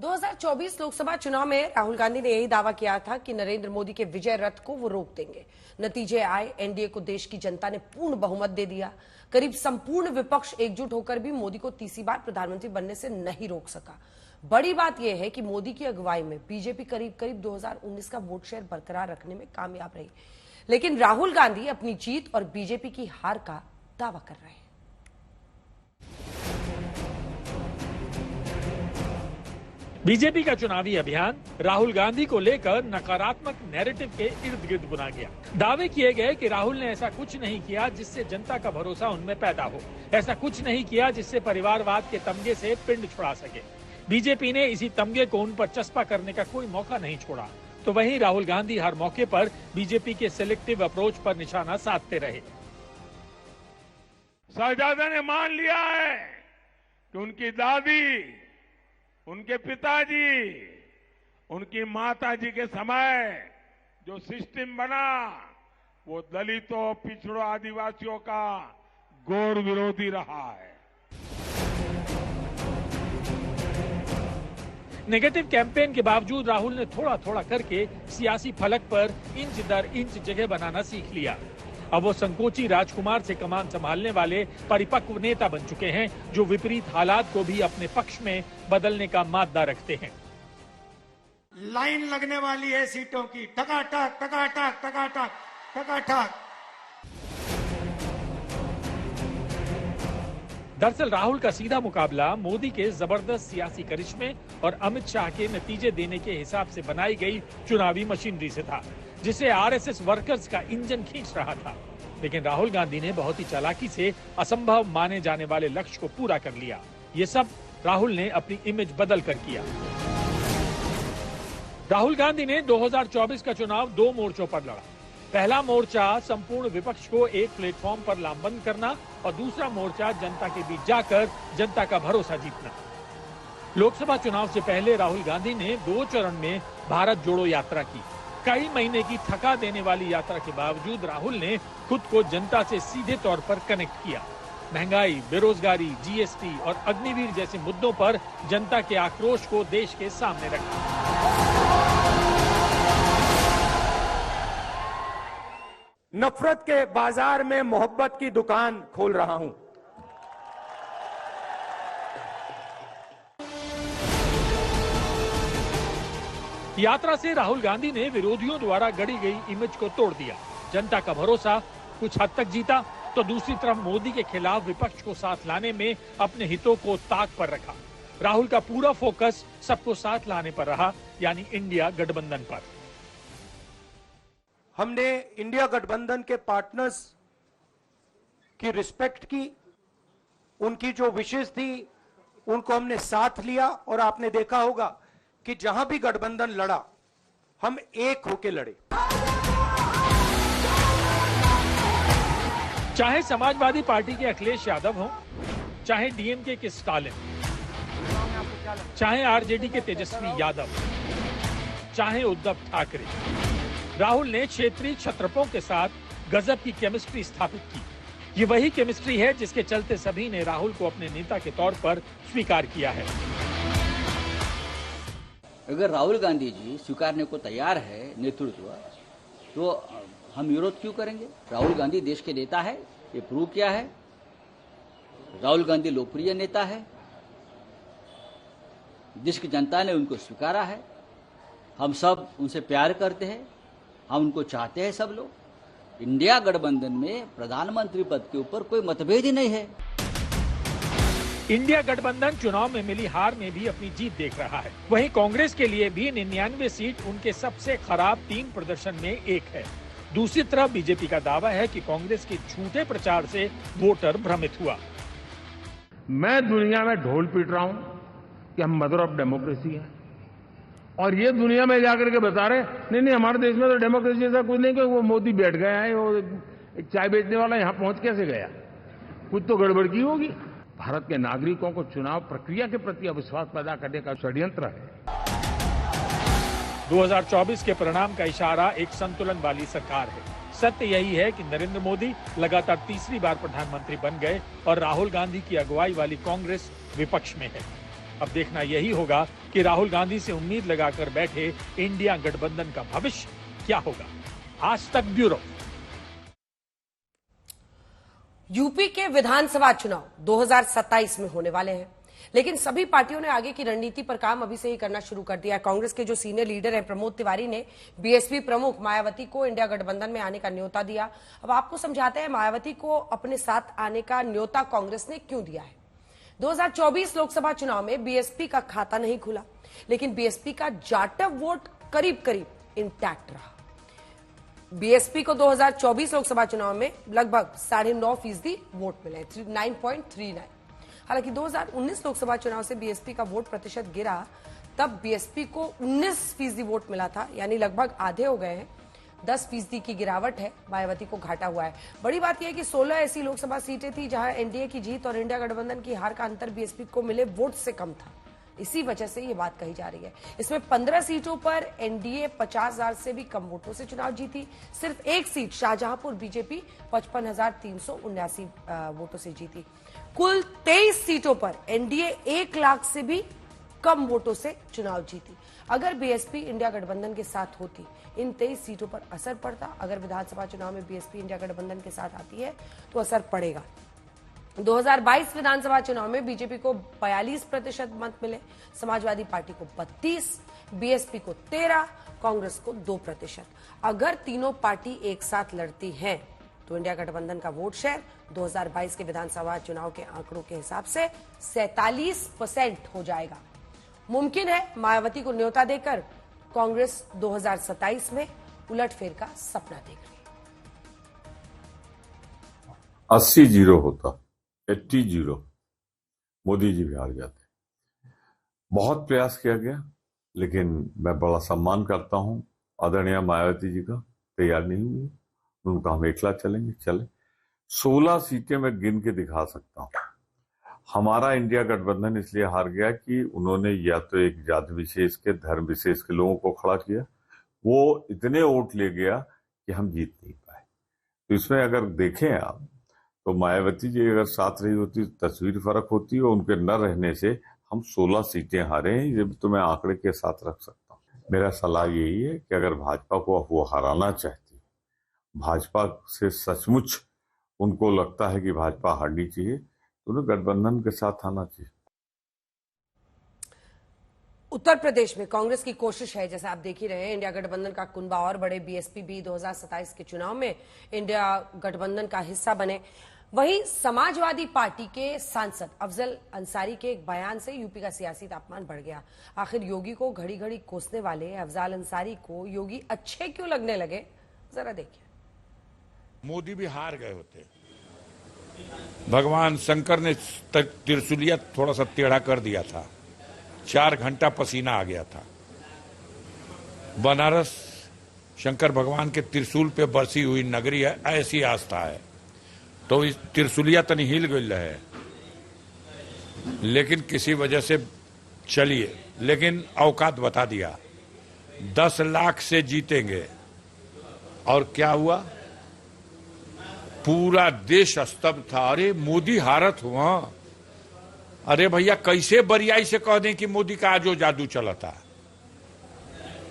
2024 लोकसभा चुनाव में राहुल गांधी ने यही दावा किया था कि नरेंद्र मोदी के विजय रथ को वो रोक देंगे। नतीजे आए, एनडीए को देश की जनता ने पूर्ण बहुमत दे दिया। करीब संपूर्ण विपक्ष एकजुट होकर भी मोदी को तीसरी बार प्रधानमंत्री बनने से नहीं रोक सका। बड़ी बात यह है कि मोदी की अगुवाई में बीजेपी करीब करीब 2019 का वोट शेयर बरकरार रखने में कामयाब रही, लेकिन राहुल गांधी अपनी जीत और बीजेपी की हार का दावा कर रहे हैं। बीजेपी का चुनावी अभियान राहुल गांधी को लेकर नकारात्मक नैरेटिव के इर्द गिर्द बुना गया। दावे किए गए कि राहुल ने ऐसा कुछ नहीं किया जिससे जनता का भरोसा उनमें पैदा हो, ऐसा कुछ नहीं किया जिससे परिवारवाद के तमगे से पिंड छुड़ा सके। बीजेपी ने इसी तमगे को उन पर चस्पा करने का कोई मौका नहीं छोड़ा, तो वहीं राहुल गांधी हर मौके पर बीजेपी के सिलेक्टिव अप्रोच पर निशाना साधते रहे। शहजादे ने मान लिया है कि उनकी दादी, उनके पिताजी, उनकी माताजी के समय जो सिस्टम बना वो दलितों, पिछड़ों, आदिवासियों का घोर विरोधी रहा है। नेगेटिव कैंपेन के बावजूद राहुल ने थोड़ा थोड़ा करके सियासी फलक पर इंच दर इंच जगह बनाना सीख लिया। अब वो संकोची राजकुमार से कमान संभालने वाले परिपक्व नेता बन चुके हैं, जो विपरीत हालात को भी अपने पक्ष में बदलने का माद्दा रखते हैं। लाइन लगने वाली है सीटों की, टकाटक टकाटक टकाटक टकाटक। दरअसल राहुल का सीधा मुकाबला मोदी के जबरदस्त सियासी करिश्मे और अमित शाह के नतीजे देने के हिसाब से बनाई गई चुनावी मशीनरी से था, जिसे आरएसएस वर्कर्स का इंजन खींच रहा था। लेकिन राहुल गांधी ने बहुत ही चालाकी से असंभव माने जाने वाले लक्ष्य को पूरा कर लिया। ये सब राहुल ने अपनी इमेज बदल कर किया। राहुल गांधी ने 2024 का चुनाव दो मोर्चों पर लड़ा। पहला मोर्चा संपूर्ण विपक्ष को एक प्लेटफॉर्म पर लामबंद करना और दूसरा मोर्चा जनता के बीच जाकर जनता का भरोसा जीतना। लोकसभा चुनाव से पहले राहुल गांधी ने 2 चरण में भारत जोड़ो यात्रा की। कई महीने की थका देने वाली यात्रा के बावजूद राहुल ने खुद को जनता से सीधे तौर पर कनेक्ट किया। महंगाई, बेरोजगारी, जीएसटी और अग्निवीर जैसे मुद्दों पर जनता के आक्रोश को देश के सामने रखा। नफरत के बाजार में मोहब्बत की दुकान खोल रहा हूं। यात्रा से राहुल गांधी ने विरोधियों द्वारा गढ़ी गई इमेज को तोड़ दिया, जनता का भरोसा कुछ हद तक जीता, तो दूसरी तरफ मोदी के खिलाफ विपक्ष को साथ लाने में अपने हितों को ताक पर रखा। राहुल का पूरा फोकस सबको साथ लाने पर रहा, यानी इंडिया गठबंधन पर। हमने इंडिया गठबंधन के पार्टनर्स की रिस्पेक्ट की, उनकी जो विशेष थी उनको हमने साथ लिया, और आपने देखा होगा कि जहां भी गठबंधन लड़ा हम एक होके लड़े। चाहे समाजवादी पार्टी के अखिलेश यादव हो, चाहे डीएमके के स्टालिन, चाहे आरजेडी के तेजस्वी यादव, चाहे उद्धव ठाकरे, राहुल ने क्षेत्रीय क्षत्रपों के साथ गजब की केमिस्ट्री स्थापित की। ये वही केमिस्ट्री है जिसके चलते सभी ने राहुल को अपने नेता के तौर पर स्वीकार किया है। अगर राहुल गांधी जी स्वीकारने को तैयार है नेतृत्व, तो हम विरोध क्यों करेंगे? राहुल गांधी देश के नेता है, ये प्रूव किया है। राहुल गांधी लोकप्रिय नेता है, देश की जनता ने उनको स्वीकारा है। हम सब उनसे प्यार करते हैं, हम उनको चाहते हैं सब लोग। इंडिया गठबंधन में प्रधानमंत्री पद के ऊपर कोई मतभेद ही नहीं है। इंडिया गठबंधन चुनाव में मिली हार में भी अपनी जीत देख रहा है। वहीं कांग्रेस के लिए भी 99 सीट उनके सबसे खराब 3 प्रदर्शन में एक है। दूसरी तरफ बीजेपी का दावा है कि कांग्रेस के झूठे प्रचार से वोटर भ्रमित हुआ। मैं दुनिया में ढोल पीट रहा हूं कि हम मदर ऑफ डेमोक्रेसी है, और ये दुनिया में जाकर के बता रहे नहीं हमारे देश में तो डेमोक्रेसी ऐसा कुछ नहीं, कि वो मोदी बैठ गया है, वो एक चाय बेचने वाला यहां पहुंच कैसे गया, कुछ तो गड़बड़ की होगी। भारत के नागरिकों को चुनाव प्रक्रिया के प्रति अविश्वास पैदा करने का षड्यंत्र है। 2024 के परिणाम का इशारा एक संतुलन वाली सरकार है। सत्य यही है कि नरेंद्र मोदी लगातार तीसरी बार प्रधानमंत्री बन गए और राहुल गांधी की अगुवाई वाली कांग्रेस विपक्ष में है। अब देखना यही होगा कि राहुल गांधी से उम्मीद लगाकर बैठे इंडिया गठबंधन का भविष्य क्या होगा। आज तक ब्यूरो। यूपी के विधानसभा चुनाव 2027 में होने वाले हैं, लेकिन सभी पार्टियों ने आगे की रणनीति पर काम अभी से ही करना शुरू कर दिया है। कांग्रेस के जो सीनियर लीडर हैं प्रमोद तिवारी ने बीएसपी प्रमुख मायावती को इंडिया गठबंधन में आने का न्योता दिया। अब आपको समझाते हैं मायावती को अपने साथ आने का न्योता कांग्रेस ने क्यों दिया है। 2024 लोकसभा चुनाव में बीएसपी का खाता नहीं खुला, लेकिन बीएसपी का जाटव वोट करीब करीब इंटैक्ट रहा। बीएसपी को 2024 लोकसभा चुनाव में लगभग 9.5% वोट मिले, 9.39। हालांकि 2019 लोकसभा चुनाव से बीएसपी का वोट प्रतिशत गिरा, तब बीएसपी को 19% वोट मिला था, यानी लगभग आधे हो गए हैं। 10% की गिरावट है, मायावती को घाटा हुआ है। बड़ी बात यह है कि 16 ऐसी लोकसभा सीटें थी जहां एनडीए की जीत और इंडिया गठबंधन की हार का अंतर बीएसपी को मिले वोट से कम था। इसी वजह से ये बात कही जा रही है। इसमें 15 सीटों पर एनडीए 50,000 से भी कम वोटों से चुनाव जीती। सिर्फ एक सीट शाहजहांपुर बीजेपी 55,379 वोटों से जीती। कुल 23 सीटों पर एनडीए 1 लाख से भी कम वोटों से चुनाव जीती। अगर बीएसपी इंडिया गठबंधन के साथ होती, इन 23 सीटों पर असर पड़ता। अगर विधानसभा चुनाव में बीएसपी इंडिया गठबंधन के साथ आती है तो असर पड़ेगा। 2022 विधानसभा चुनाव में बीजेपी को 42% मत मिले, समाजवादी पार्टी को 32%, बीएसपी को 13%, कांग्रेस को 2%। अगर तीनों पार्टी एक साथ लड़ती हैं तो इंडिया गठबंधन का वोट शेयर 2022 के विधानसभा चुनाव के आंकड़ों के हिसाब से 47% हो जाएगा। मुमकिन है मायावती को न्योता देकर कांग्रेस 2027 में उलटफेर का सपना देख रही है। 80-0 होता, 80-0, मोदी जी भी हार जाते। बहुत प्रयास किया गया, लेकिन मैं बड़ा सम्मान करता हूं आदरणीय मायावती जी का, तैयार नहीं हुई। उनका हम एकला चलेंगे, चले। 16 सीटें मैं गिन के दिखा सकता हूं। हमारा इंडिया गठबंधन इसलिए हार गया कि उन्होंने या तो एक जाति विशेष के, धर्म विशेष के लोगों को खड़ा किया, वो इतने वोट ले गया कि हम जीत नहीं पाए। तो इसमें अगर देखें आप, तो मायावती जी अगर साथ रही होती तस्वीर फर्क होती, और उनके न रहने से हम 16 सीटें हारे हैं। ये तो मैं आंकड़े के साथ रख सकता हूँ। मेरा सलाह यही है कि अगर भाजपा को वो हराना चाहती है, भाजपा से सचमुच उनको लगता है कि भाजपा हारनी चाहिए, तो उन्हें गठबंधन के साथ आना चाहिए। उत्तर प्रदेश में कांग्रेस की कोशिश है, जैसे आप देख ही रहे हैं, इंडिया गठबंधन का कुनबा और बड़े। बीएसपी भी 2027 के चुनाव में इंडिया गठबंधन का हिस्सा बने। वहीं समाजवादी पार्टी के सांसद अफजल अंसारी के एक बयान से यूपी का सियासी तापमान बढ़ गया। आखिर योगी को घड़ी घड़ी कोसने वाले अफजल अंसारी को योगी अच्छे क्यों लगने लगे, जरा देखिए। मोदी भी हार गए होते, भगवान शंकर ने त्रिशूलिया थोड़ा सा टेढ़ा कर दिया था, 4 घंटा पसीना आ गया था। बनारस शंकर भगवान के त्रिशूल पे बरसी हुई नगरी है, ऐसी आस्था है। तो इस त्रिशूलिया तनी हिल गई है, लेकिन किसी वजह से चलिए, लेकिन औकात बता दिया। 10 लाख से जीतेंगे, और क्या हुआ? पूरा देश स्तब्ध था। अरे मोदी हारत हुआ। अरे भैया, कैसे बरियाई से कह दें कि मोदी का आजो जादू चला था।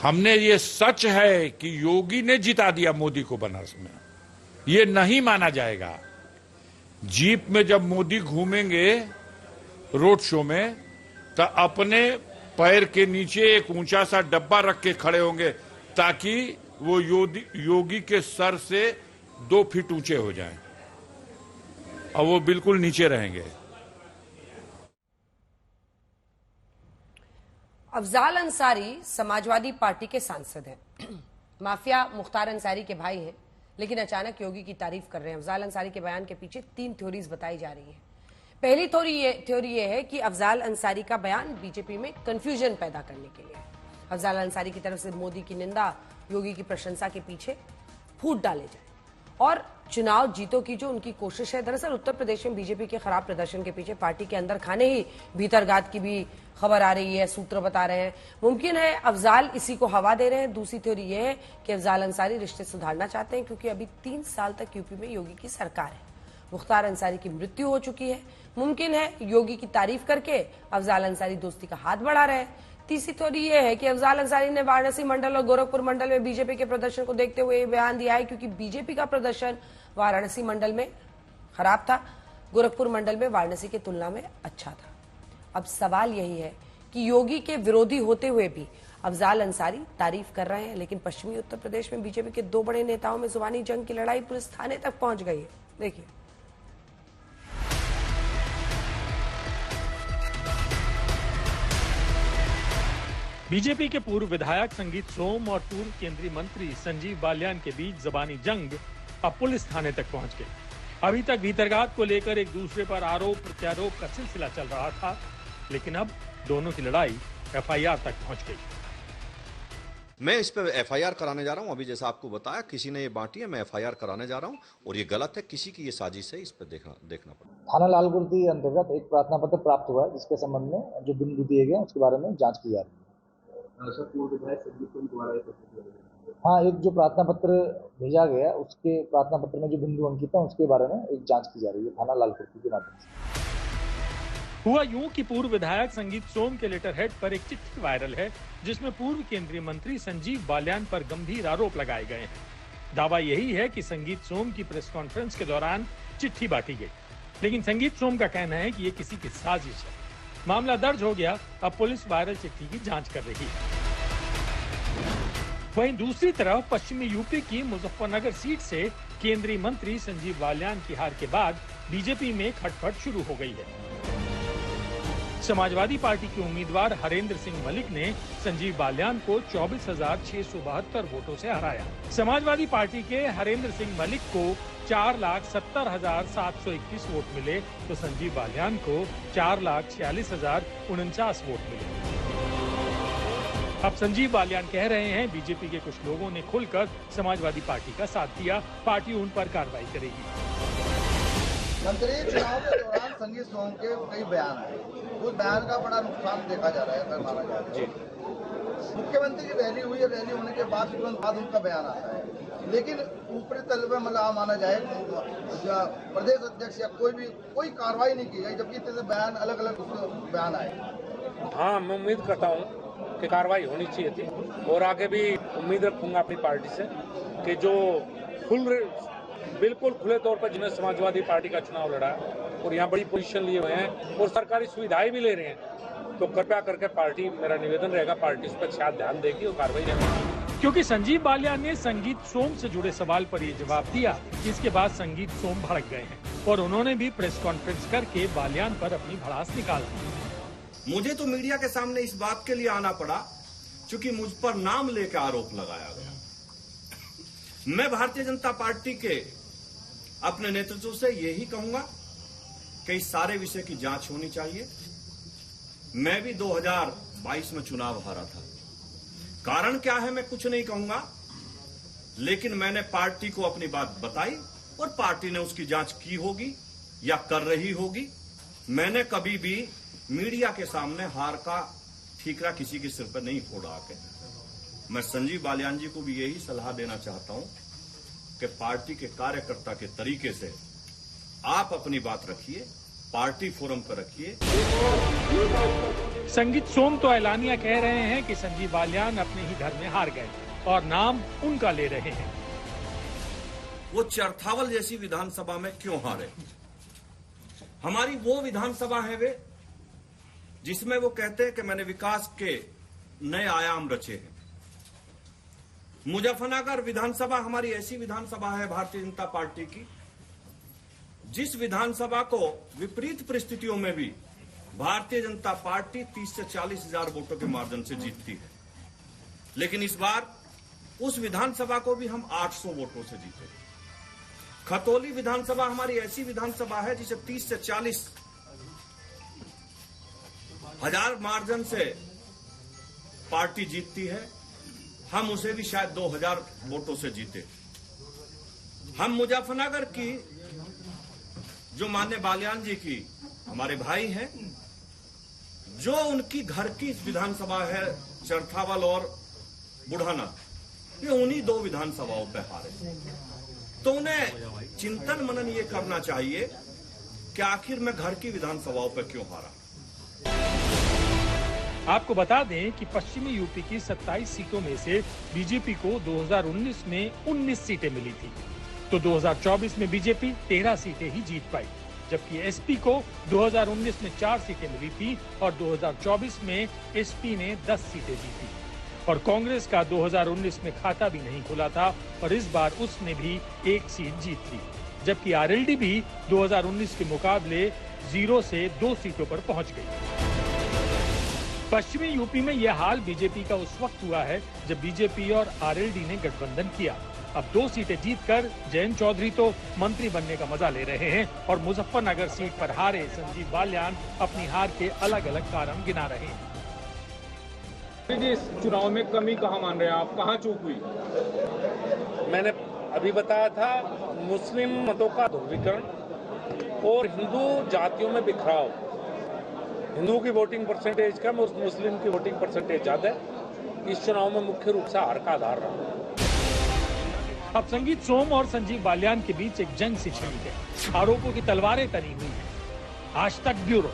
हमने ये सच है कि योगी ने जिता दिया मोदी को बनारस में, ये नहीं माना जाएगा। जीप में जब मोदी घूमेंगे रोड शो में, तो अपने पैर के नीचे एक ऊंचा सा डब्बा रख के खड़े होंगे, ताकि वो योगी के सर से 2 फीट ऊंचे हो जाएं, और वो बिल्कुल नीचे रहेंगे। अफजाल अंसारी समाजवादी पार्टी के सांसद हैं। माफिया मुख्तार अंसारी के भाई हैं, लेकिन अचानक योगी की तारीफ कर रहे हैं। अफजाल अंसारी के बयान के पीछे 3 थ्योरीज बताई जा रही है। पहली थ्योरी ये है कि अफजाल अंसारी का बयान बीजेपी में कंफ्यूजन पैदा करने के लिए। अफजाल अंसारी की तरफ से मोदी की निंदा, योगी की प्रशंसा के पीछे फूट डाले जाए और चुनाव जीतो की जो उनकी कोशिश है। दरअसल उत्तर प्रदेश में बीजेपी के खराब प्रदर्शन के पीछे पार्टी के अंदर खाने ही भीतरघात की भी खबर आ रही है, सूत्र बता रहे हैं। मुमकिन है अफजाल इसी को हवा दे रहे हैं। दूसरी थ्योरी यह है कि अफजाल अंसारी रिश्ते सुधारना चाहते हैं, क्योंकि अभी 3 साल तक यूपी में योगी की सरकार है। मुख्तार अंसारी की मृत्यु हो चुकी है। मुमकिन है योगी की तारीफ करके अफजाल अंसारी दोस्ती का हाथ बढ़ा रहे हैं। तीसरी थ्योरी यह है कि अफजाल अंसारी ने वाराणसी मंडल और गोरखपुर मंडल में बीजेपी के प्रदर्शन को देखते हुए बयान दिया है, क्योंकि बीजेपी का प्रदर्शन वाराणसी मंडल में खराब था, गोरखपुर मंडल में वाराणसी की तुलना में अच्छा था। अब सवाल यही है कि योगी के विरोधी होते हुए भी अफजाल अंसारी तारीफ कर रहे हैं, लेकिन पश्चिमी उत्तर प्रदेश में बीजेपी के दो बड़े नेताओं में जुबानी जंग की लड़ाई पुलिस थाने तक पहुंच गई है। देखिए। बीजेपी के पूर्व विधायक संगीत सोम और पूर्व केंद्रीय मंत्री संजीव बालियान के बीच जबानी जंग अब पुलिस थाने तक पहुंच गई। अभी तक भीतरघात को लेकर एक दूसरे पर आरोप प्रत्यारोप का सिलसिला चल रहा था, लेकिन अब दोनों की लड़ाई एफआईआर तक पहुंच गई। मैं इस पर एफआईआर कराने जा रहा हूं। अभी जैसा आपको बताया, किसी ने ये बांटी है, मैं एफआईआर कराने जा रहा हूं और ये गलत है, किसी की ये साजिश है, इस पर देखना पड़ेगा। थाना लालकुर्दी अंतर्गत एक प्रार्थना पत्र प्राप्त हुआ है, जिसके संबंध में जो बिंदु दिए गए उसके बारे में जांच की जा रही है। हाँ, एक जो प्रार्थना पत्र भेजा गया उसके प्रार्थना पत्र में जो बिंदु अंकित है उसके बारे में एक जांच की जा रही है थाना लालकुर्दी के माध्यम से। हुआ यूं कि पूर्व विधायक संगीत सोम के लेटर हेड पर एक चिट्ठी वायरल है, जिसमें पूर्व केंद्रीय मंत्री संजीव बालियान पर गंभीर आरोप लगाए गए हैं। दावा यही है कि संगीत सोम की प्रेस कॉन्फ्रेंस के दौरान चिट्ठी बांटी गई, लेकिन संगीत सोम का कहना है कि ये किसी की साजिश है। मामला दर्ज हो गया, अब पुलिस वायरल चिट्ठी की जांच कर रही है। वहीं दूसरी तरफ पश्चिमी यूपी की मुजफ्फरनगर सीट से केंद्रीय मंत्री संजीव बालियान की हार के बाद बीजेपी में खटपट शुरू हो गई है। समाजवादी पार्टी के उम्मीदवार हरेंद्र सिंह मलिक ने संजीव बालियान को 24,672 वोटों से हराया। समाजवादी पार्टी के हरेंद्र सिंह मलिक को 4,70,721 वोट मिले, तो संजीव बालियान को 4,46,049 वोट मिले। अब संजीव बालियान कह रहे हैं बीजेपी के कुछ लोगों ने खुलकर समाजवादी पार्टी का साथ दिया, पार्टी उन पर कार्रवाई करेगी। मंत्री चुनाव के दौरान संगीत सोम के कई बयान है, उस बयान का बड़ा नुकसान देखा जा रहा है, अगर माना जाए तो। मुख्यमंत्री की रैली हुई है, रैली होने के बाद तुरंत बाद उनका बयान आता है, लेकिन ऊपरी तल पर मतलब माना जाए प्रदेश अध्यक्ष या कोई कार्रवाई नहीं की गई, जबकि बयान अलग अलग बयान आए। हाँ, मैं उम्मीद करता हूँ कि कार्रवाई होनी चाहिए थी और आगे भी उम्मीद रखूंगा अपनी पार्टी से कि जो बिल्कुल खुले तौर पर जिन्हें समाजवादी पार्टी का चुनाव लड़ा और यहाँ बड़ी पोजीशन लिए हुए हैं और सरकारी सुविधाएं भी ले रहे हैं, तो कृपया करके पार्टी, मेरा निवेदन रहेगा, पार्टी इस पर अच्छा ध्यान देगी और कार्रवाई रहेगी। क्योंकि संजीव बालियान ने संगीत सोम से जुड़े सवाल पर ये जवाब दिया, इसके बाद संगीत सोम भड़क गए हैं और उन्होंने भी प्रेस कॉन्फ्रेंस करके बालियान पर अपनी भड़ास निकाल दी। मुझे तो मीडिया के सामने इस बात के लिए आना पड़ा क्योंकि मुझ पर नाम लेकर आरोप लगाया गया। मैं भारतीय जनता पार्टी के अपने नेतृत्व से यही कहूंगा कि इस सारे विषय की जांच होनी चाहिए। मैं भी 2022 में चुनाव हारा था। कारण क्या है मैं कुछ नहीं कहूंगा, लेकिन मैंने पार्टी को अपनी बात बताई और पार्टी ने उसकी जांच की होगी या कर रही होगी। मैंने कभी भी मीडिया के सामने हार का ठीकरा किसी के सिर पर नहीं फोड़ा आके। मैं संजीव बालियान जी को भी यही सलाह देना चाहता हूं कि पार्टी के कार्यकर्ता के तरीके से आप अपनी बात रखिए, पार्टी फोरम पर रखिए। संगीत सोम तो ऐलानिया कह रहे हैं कि संजीव बालियान अपने ही घर में हार गए और नाम उनका ले रहे हैं। वो चरथावल जैसी विधानसभा में क्यों हारे? हमारी वो विधानसभा है वे जिसमें वो कहते हैं कि मैंने विकास के नए आयाम रचे हैं। मुजफ्फरनगर विधानसभा हमारी ऐसी विधानसभा है भारतीय जनता पार्टी की, जिस विधानसभा को विपरीत परिस्थितियों में भी भारतीय जनता पार्टी 30 से 40 हजार वोटों के मार्जिन से जीतती है। लेकिन इस बार उस विधानसभा को भी हम 800 वोटों से जीते। खतौली विधानसभा हमारी ऐसी विधानसभा है जिसे 30 से 40 हजार मार्जिन से पार्टी जीतती है। हम उसे भी शायद 2000 वोटों से जीते। हम मुजफ्फरनगर की जो माननीय बालियान जी की हमारे भाई हैं, जो उनकी घर की विधानसभा है चरथावल और बुढ़ाना, ये उन्हीं दो विधानसभाओं पे हारे। तो उन्हें चिंतन मनन ये करना चाहिए कि आखिर मैं घर की विधानसभाओं पर क्यों हारा। आपको बता दें कि पश्चिमी यूपी की 27 सीटों में से बीजेपी को 2019 में 19 सीटें मिली थी, तो 2024 में बीजेपी 13 सीटें ही जीत पाई, जबकि एसपी को 2019 में 4 सीटें मिली थी और 2024 में एसपी ने 10 सीटें जीती। और कांग्रेस का 2019 में खाता भी नहीं खुला था और इस बार उसने भी 1 सीट जीत ली, जबकि आरएलडी भी 2019 के मुकाबले 0 से 2 सीटों पर पहुंच गई। पश्चिमी यूपी में यह हाल बीजेपी का उस वक्त हुआ है जब बीजेपी और आरएलडी ने गठबंधन किया। अब 2 सीटें जीतकर जयंत चौधरी तो मंत्री बनने का मजा ले रहे हैं और मुजफ्फरनगर सीट पर हारे संजीव बालियान अपनी हार के अलग अलग कारण गिना रहे हैं। इस चुनाव में कमी कहाँ मान रहे हैं आप, कहाँ चूक हुई? मैंने अभी बताया था, मुस्लिम मतों का ध्रुवीकरण और हिंदू जातियों में बिखराव। हिंदू की वोटिंग परसेंटेज कम और मुस्लिम की वोटिंग परसेंटेज ज्यादा है। इस चुनाव में मुख्य रूप से हार का आधार रहा। अब संगीत सोम और संजीव बालियान के बीच एक जंग सी छिड़ी है। आरोपों की तलवारें तनी हुई हैं। आज तक ब्यूरो।